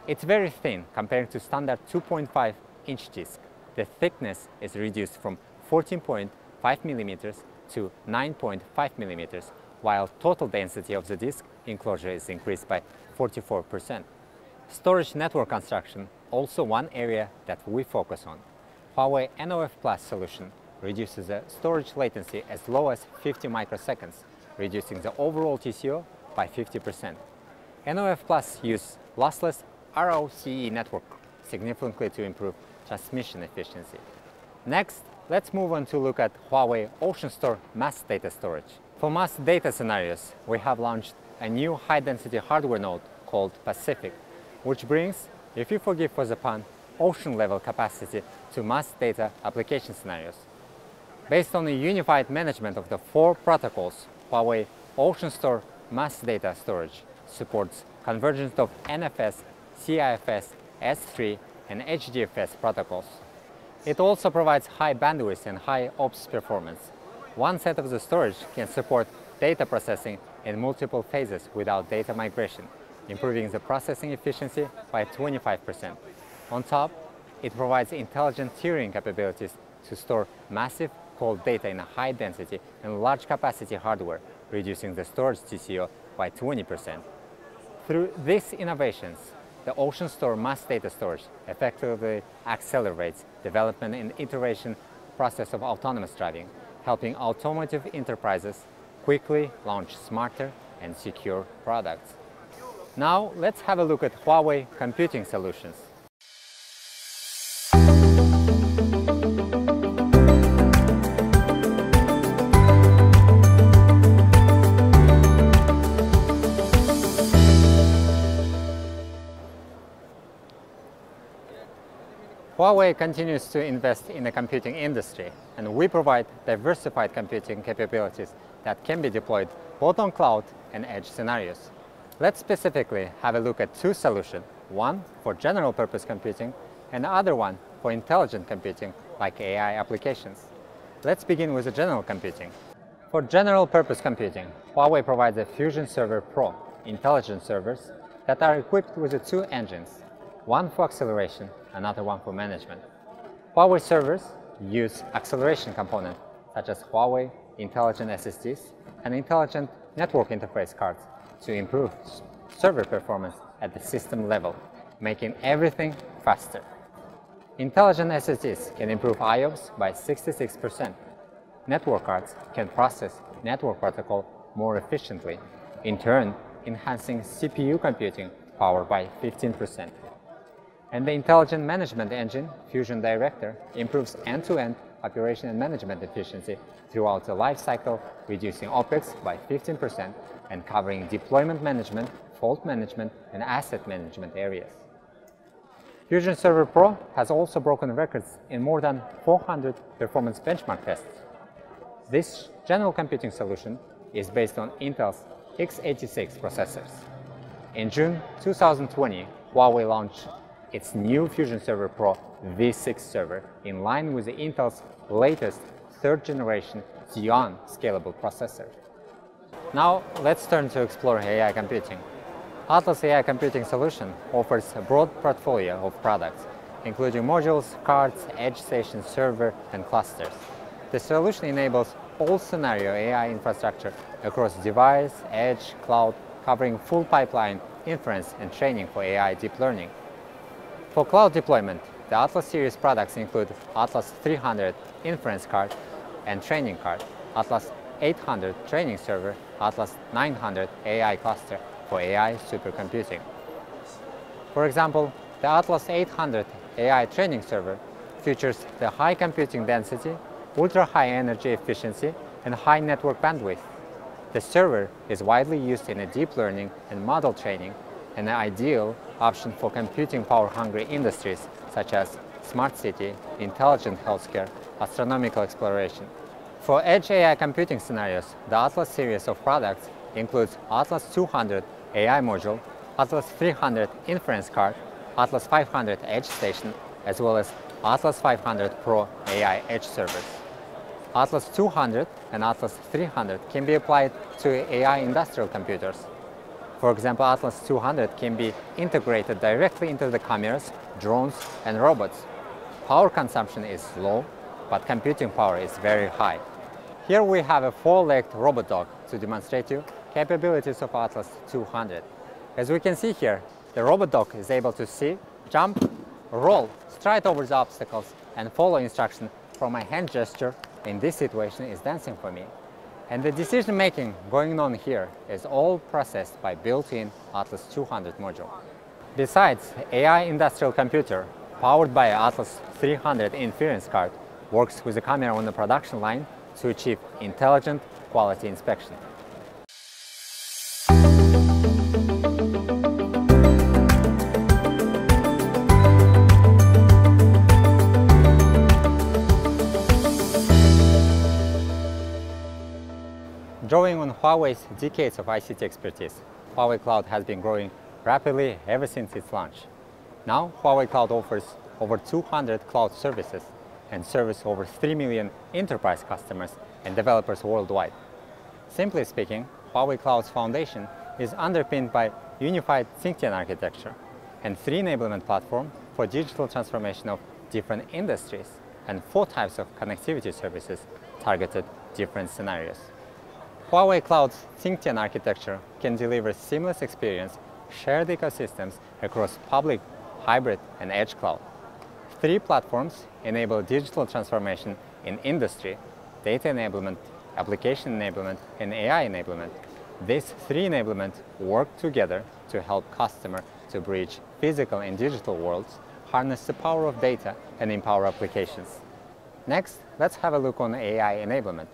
It's very thin compared to standard 2.5-inch disk. The thickness is reduced from 14.5 mm to 9.5 mm, while total density of the disk enclosure is increased by 44%. Storage network construction, also one area that we focus on. Huawei NOF Plus solution reduces the storage latency as low as 50 microseconds, reducing the overall TCO by 50%. NOF Plus uses lossless RoCE network significantly to improve transmission efficiency. Next, let's move on to look at Huawei OceanStor mass data storage. For mass data scenarios, we have launched a new high-density hardware node called Pacific, which brings, if you forgive for the pun, ocean-level capacity to mass data application scenarios. Based on the unified management of the 4 protocols, Huawei OceanStor mass data storage supports convergence of NFS, CIFS, S3, and HDFS protocols. It also provides high bandwidth and high ops performance. One set of the storage can support data processing in multiple phases without data migration, improving the processing efficiency by 25%. On top, it provides intelligent tiering capabilities to store massive cold data in a high density and large capacity hardware, reducing the storage TCO by 20%. Through these innovations, the OceanStor mass data storage effectively accelerates development and iteration process of autonomous driving, helping automotive enterprises quickly launch smarter and secure products. Now, let's have a look at Huawei computing solutions. Huawei continues to invest in the computing industry, and we provide diversified computing capabilities that can be deployed both on cloud and edge scenarios. Let's specifically have a look at 2 solutions, one for general purpose computing and the other one for intelligent computing like AI applications. Let's begin with the general computing. For general purpose computing, Huawei provides a Fusion Server Pro intelligent servers that are equipped with 2 engines, one for acceleration, another one for management. Huawei servers use acceleration components such as Huawei intelligent SSDs and intelligent network interface cards to improve server performance at the system level, making everything faster. Intelligent SSDs can improve IOPS by 66%. Network cards can process network protocol more efficiently, in turn enhancing CPU computing power by 15%. And the intelligent management engine, Fusion Director, improves end-to-end operation and management efficiency throughout the life cycle, reducing OPEX by 15% and covering deployment management, fault management, and asset management areas. Fusion Server Pro has also broken records in more than 400 performance benchmark tests. This general computing solution is based on Intel's x86 processors. In June 2020, Huawei launched its new Fusion Server Pro V6 server in line with Intel's latest 3rd generation Xeon scalable processor. Now let's turn to explore AI computing. Atlas AI Computing Solution offers a broad portfolio of products, including modules, cards, edge station, server, and clusters. The solution enables all-scenario AI infrastructure across device, edge, cloud, covering full pipeline inference and training for AI deep learning. For cloud deployment, the Atlas series products include Atlas 300 inference card and training card, Atlas 800 training server, Atlas 900 AI cluster for AI supercomputing. For example, the Atlas 800 AI training server features the high computing density, ultra-high energy efficiency, and high network bandwidth. The server is widely used in deep learning and model training, and an ideal option for computing power-hungry industries such as smart city, intelligent healthcare, astronomical exploration. For edge AI computing scenarios, the Atlas series of products includes Atlas 200 AI module, Atlas 300 inference card, Atlas 500 edge station, as well as Atlas 500 Pro AI edge servers. Atlas 200 and Atlas 300 can be applied to AI industrial computers. For example, Atlas 200 can be integrated directly into the cameras, drones, and robots. Power consumption is low, but computing power is very high. Here we have a four-legged robot dog to demonstrate to you capabilities of Atlas 200. As we can see here, the robot dog is able to see, jump, roll, stride over the obstacles, and follow instruction from a hand gesture. In this situation is dancing for me. And the decision making going on here is all processed by built-in Atlas 200 module. Besides, AI industrial computer powered by Atlas 300 inference card works with a camera on the production line to achieve intelligent quality inspection. Drawing on Huawei's decades of ICT expertise, Huawei Cloud has been growing rapidly ever since its launch. Now, Huawei Cloud offers over 200 cloud services and serves over 3 million enterprise customers and developers worldwide. Simply speaking, Huawei Cloud's foundation is underpinned by unified Xingtian architecture and 3 enablement platform for digital transformation of different industries and 4 types of connectivity services targeted different scenarios. Huawei Cloud's Xingtian architecture can deliver seamless experience, shared ecosystems across public, hybrid, and edge cloud. 3 platforms enable digital transformation in industry, data enablement, application enablement, and AI enablement. These 3 enablements work together to help customers to bridge physical and digital worlds, harness the power of data, and empower applications. Next, let's have a look on AI enablement.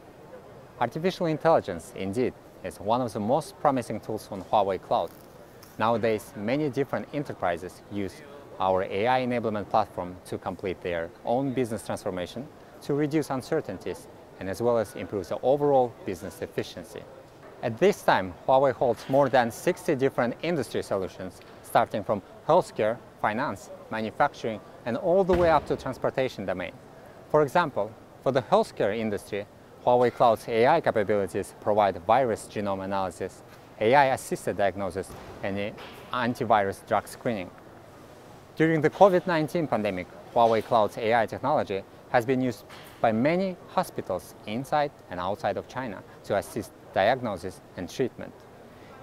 Artificial intelligence, indeed, is one of the most promising tools on Huawei Cloud. Nowadays, many different enterprises use our AI enablement platform to complete their own business transformation, to reduce uncertainties, and as well as improve the overall business efficiency. At this time, Huawei holds more than 60 different industry solutions, starting from healthcare, finance, manufacturing, and all the way up to transportation domain. For example, for the healthcare industry, Huawei Cloud's AI capabilities provide virus genome analysis, AI-assisted diagnosis, and antivirus drug screening. During the COVID-19 pandemic, Huawei Cloud's AI technology has been used by many hospitals inside and outside of China to assist diagnosis and treatment.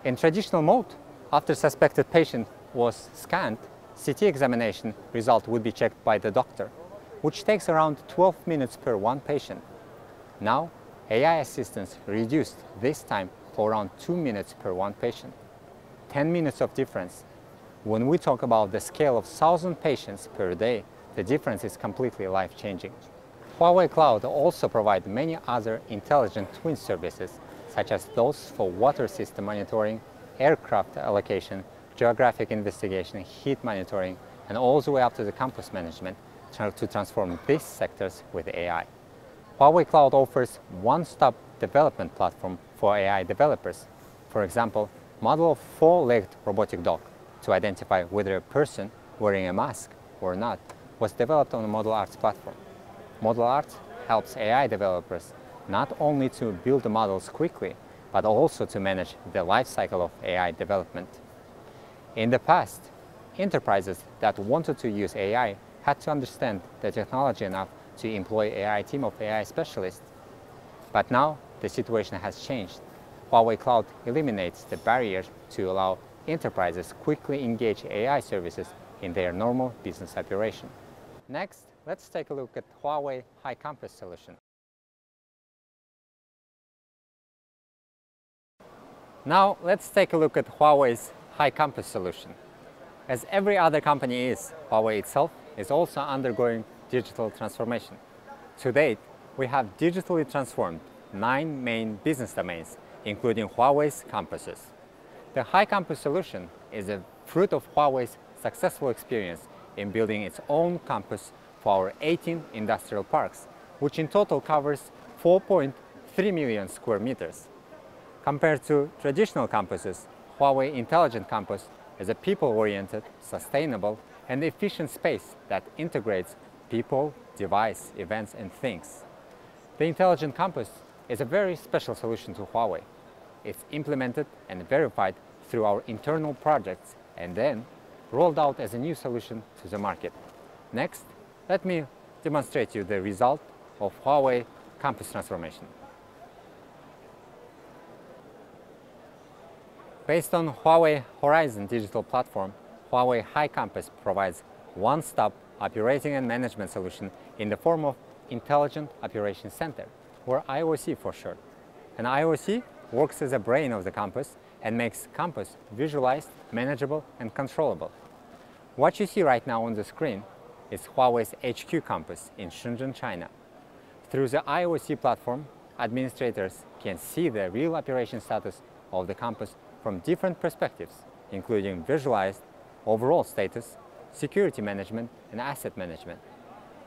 In traditional mode, after suspected patient was scanned, CT examination result would be checked by the doctor, which takes around 12 minutes per one patient. Now, AI assistance reduced this time for around 2 minutes per one patient. 10 minutes of difference. When we talk about the scale of 1,000 patients per day, the difference is completely life-changing. Huawei Cloud also provides many other intelligent twin services, such as those for water system monitoring, aircraft allocation, geographic investigation, heat monitoring, and all the way up to the campus management to transform these sectors with AI. Huawei Cloud offers one-stop development platform for AI developers. For example, model of 4-legged robotic dog to identify whether a person wearing a mask or not was developed on the Model Arts platform. Model Arts helps AI developers not only to build the models quickly, but also to manage the life cycle of AI development. In the past, enterprises that wanted to use AI had to understand the technology enough to employ AI team of AI specialists. But now the situation has changed. Huawei Cloud eliminates the barrier to allow enterprises quickly engage AI services in their normal business operation. Next, let's take a look at Huawei High Campus solution. Now let's take a look at Huawei's High Campus solution. As every other company is, Huawei itself is also undergoing digital transformation. To date, we have digitally transformed 9 main business domains, including Huawei's campuses. The High Campus solution is a fruit of Huawei's successful experience in building its own campus for our 18 industrial parks, which in total covers 4.3 million square meters. Compared to traditional campuses, Huawei Intelligent Campus is a people-oriented, sustainable, and efficient space that integrates people, device, events, and things. The Intelligent Campus is a very special solution to Huawei. It's implemented and verified through our internal projects and then rolled out as a new solution to the market. Next, let me demonstrate you the result of Huawei campus transformation. Based on Huawei Horizon digital platform, Huawei High Campus provides one-stop operating and management solution in the form of Intelligent Operations Center, or IOC for short. An IOC works as a brain of the campus and makes campus visualized, manageable, and controllable. What you see right now on the screen is Huawei's HQ campus in Shenzhen, China. Through the IOC platform, administrators can see the real operation status of the campus from different perspectives, including visualized, overall status, security management, and asset management.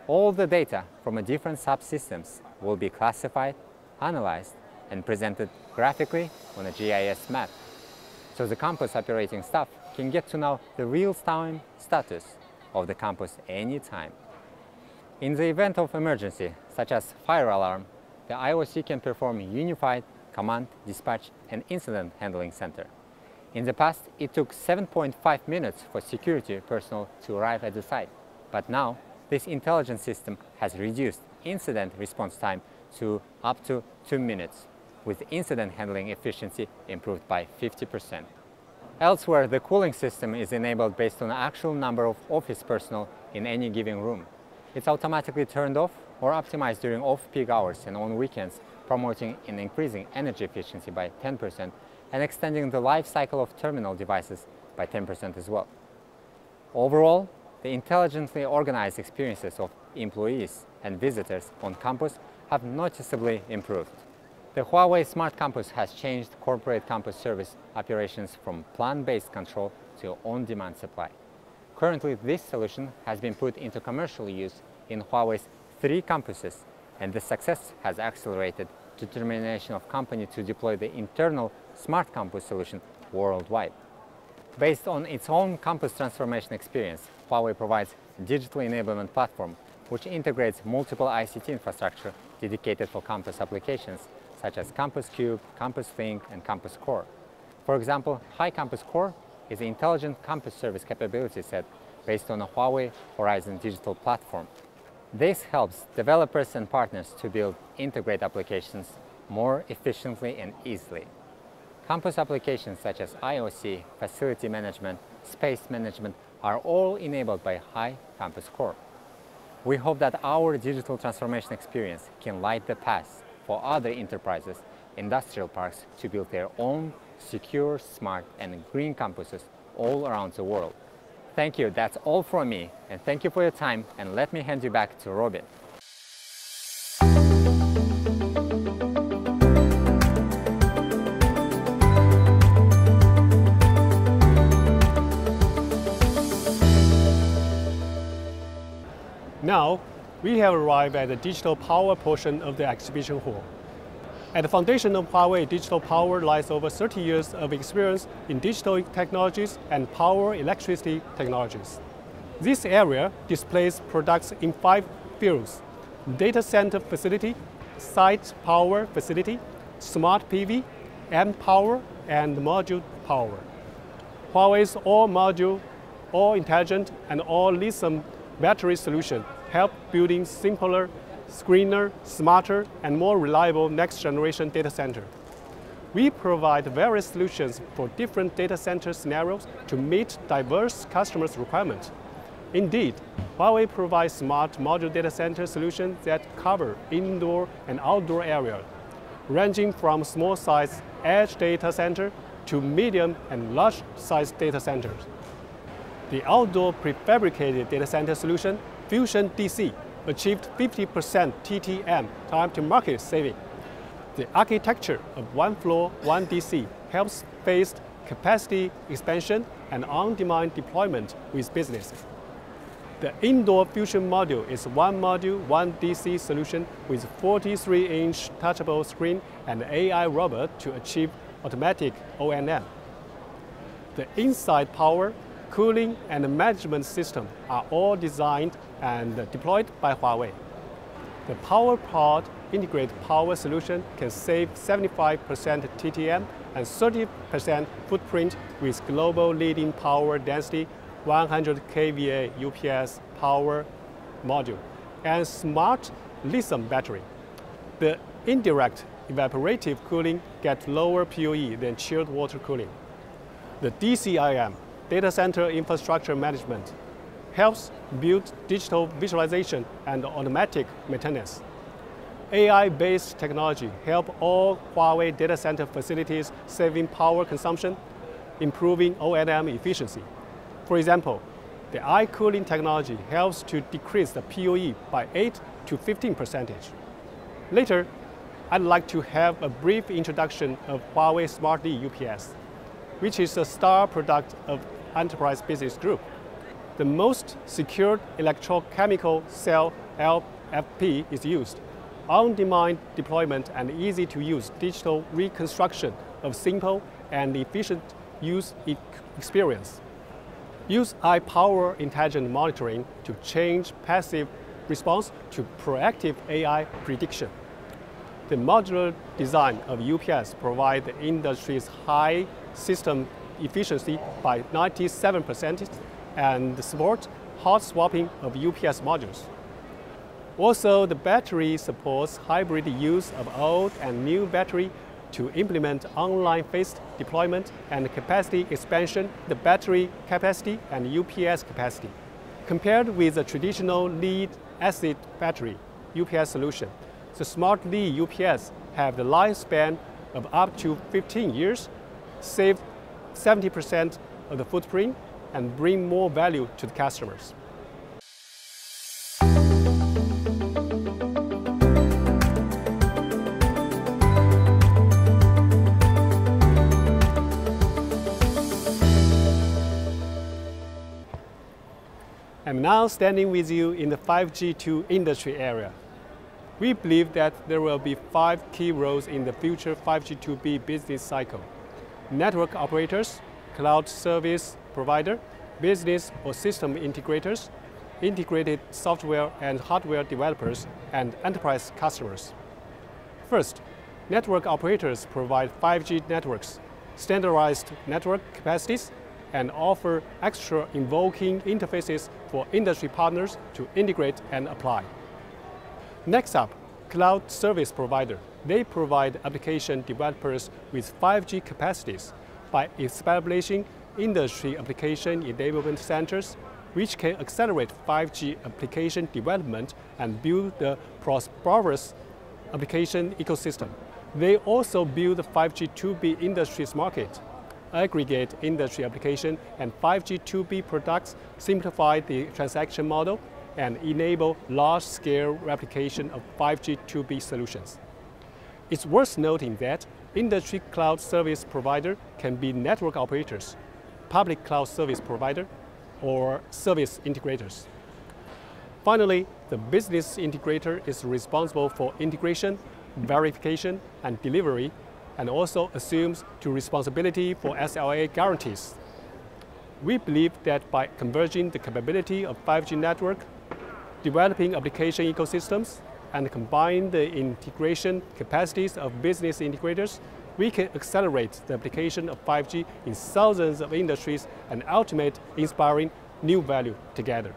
All the data from the different subsystems will be classified, analyzed, and presented graphically on a GIS map, so the campus operating staff can get to know the real-time status of the campus anytime. In the event of emergency, such as fire alarm, the IOC can perform a unified command, dispatch, and incident handling center. In the past, it took 7.5 minutes for security personnel to arrive at the site, but now this intelligent system has reduced incident response time to up to 2 minutes, with incident handling efficiency improved by 50%. Elsewhere, the cooling system is enabled based on the actual number of office personnel in any given room. It's automatically turned off or optimized during off-peak hours and on weekends, promoting and increasing energy efficiency by 10% and extending the life cycle of terminal devices by 10% as well. Overall, the intelligently organized experiences of employees and visitors on campus have noticeably improved. The Huawei Smart Campus has changed corporate campus service operations from plan-based control to on-demand supply. Currently, this solution has been put into commercial use in Huawei's 3 campuses, and the success has accelerated determination of company to deploy the internal Smart Campus solution worldwide. Based on its own campus transformation experience, Huawei provides a digital enablement platform which integrates multiple ICT infrastructure dedicated for campus applications such as Campus Cube, Campus Link, and Campus Core. For example, High Campus Core is an intelligent campus service capability set based on a Huawei Horizon digital platform. This helps developers and partners to build integrated applications more efficiently and easily. Campus applications such as IOC, facility management, space management are all enabled by High Campus Core. We hope that our digital transformation experience can light the path for other enterprises, industrial parks to build their own secure, smart, and green campuses all around the world. Thank you, that's all from me, and thank you for your time, and let me hand you back to Robin. Now, we have arrived at the digital power portion of the exhibition hall. At the foundation of Huawei Digital Power lies over 30 years of experience in digital technologies and power electricity technologies. This area displays products in 5 fields: data center facility, site power facility, smart PV, M-Power, and module power. Huawei's all-module, all-intelligent, and all-lithium battery solution help building simpler, greener, smarter, and more reliable next-generation data center. We provide various solutions for different data center scenarios to meet diverse customers' requirements. Indeed, Huawei provides smart module data center solutions that cover indoor and outdoor areas, ranging from small-size edge data center to medium and large-size data centers. The outdoor prefabricated data center solution, Fusion DC, achieved 50% TTM, time to market saving. The architecture of one floor, one DC helps phased capacity expansion and on-demand deployment with businesses. The indoor fusion module is one module, one DC solution with 43-inch touchable screen and AI robot to achieve automatic O&M. The inside power, cooling, and management system are all designed and deployed by Huawei. The power pod integrated power solution can save 75% TTM and 30% footprint with global leading power density 100 kVA UPS power module and smart lithium battery. The indirect evaporative cooling gets lower PUE than chilled water cooling. The DCIM, Data Center Infrastructure Management, helps build digital visualization and automatic maintenance. AI-based technology helps all Huawei data center facilities saving power consumption, improving O&M efficiency. For example, the iCooling technology helps to decrease the PUE by 8 to 15%. Later, I'd like to have a brief introduction of Huawei SmartLi UPS, which is a star product of Enterprise Business Group. The most secured electrochemical cell LFP is used, on-demand deployment and easy-to-use digital reconstruction of simple and efficient use experience. Use iPower intelligent monitoring to change passive response to proactive AI prediction. The modular design of UPS provides the industry's high system efficiency by 97% and support hot swapping of UPS modules. Also, the battery supports hybrid use of old and new battery to implement online-based deployment and capacity expansion, the battery capacity and UPS capacity. Compared with the traditional lead-acid battery UPS solution, the SmartLi UPS have the lifespan of up to 15 years, save 70% of the footprint, and bring more value to the customers. I'm now standing with you in the 5G2 industry area. We believe that there will be 5 key roles in the future 5G2B business cycle: network operators, cloud service provider, business or system integrators, integrated software and hardware developers, and enterprise customers. First, network operators provide 5G networks, standardized network capacities, and offer extra invoking interfaces for industry partners to integrate and apply. Next up, cloud service provider. They provide application developers with 5G capacities by establishing industry application enablement centers, which can accelerate 5G application development and build the prosperous application ecosystem. They also build the 5G2B industries market, aggregate industry application and 5G2B products, simplify the transaction model, and enable large-scale replication of 5G2B solutions. It's worth noting that industry cloud service provider can be network operators, public cloud service provider, or service integrators. Finally, the business integrator is responsible for integration, verification, and delivery, and also assumes responsibility for SLA guarantees. We believe that by converging the capability of 5G network, developing application ecosystems, and combine the integration capacities of business integrators, we can accelerate the application of 5G in thousands of industries and ultimately inspiring new value together.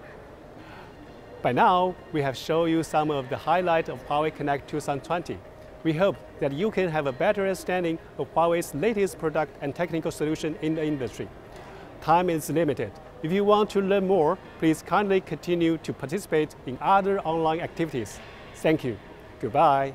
By now, we have shown you some of the highlights of Huawei Connect 2020. We hope that you can have a better understanding of Huawei's latest product and technical solution in the industry. Time is limited. If you want to learn more, please kindly continue to participate in other online activities. Thank you. Goodbye.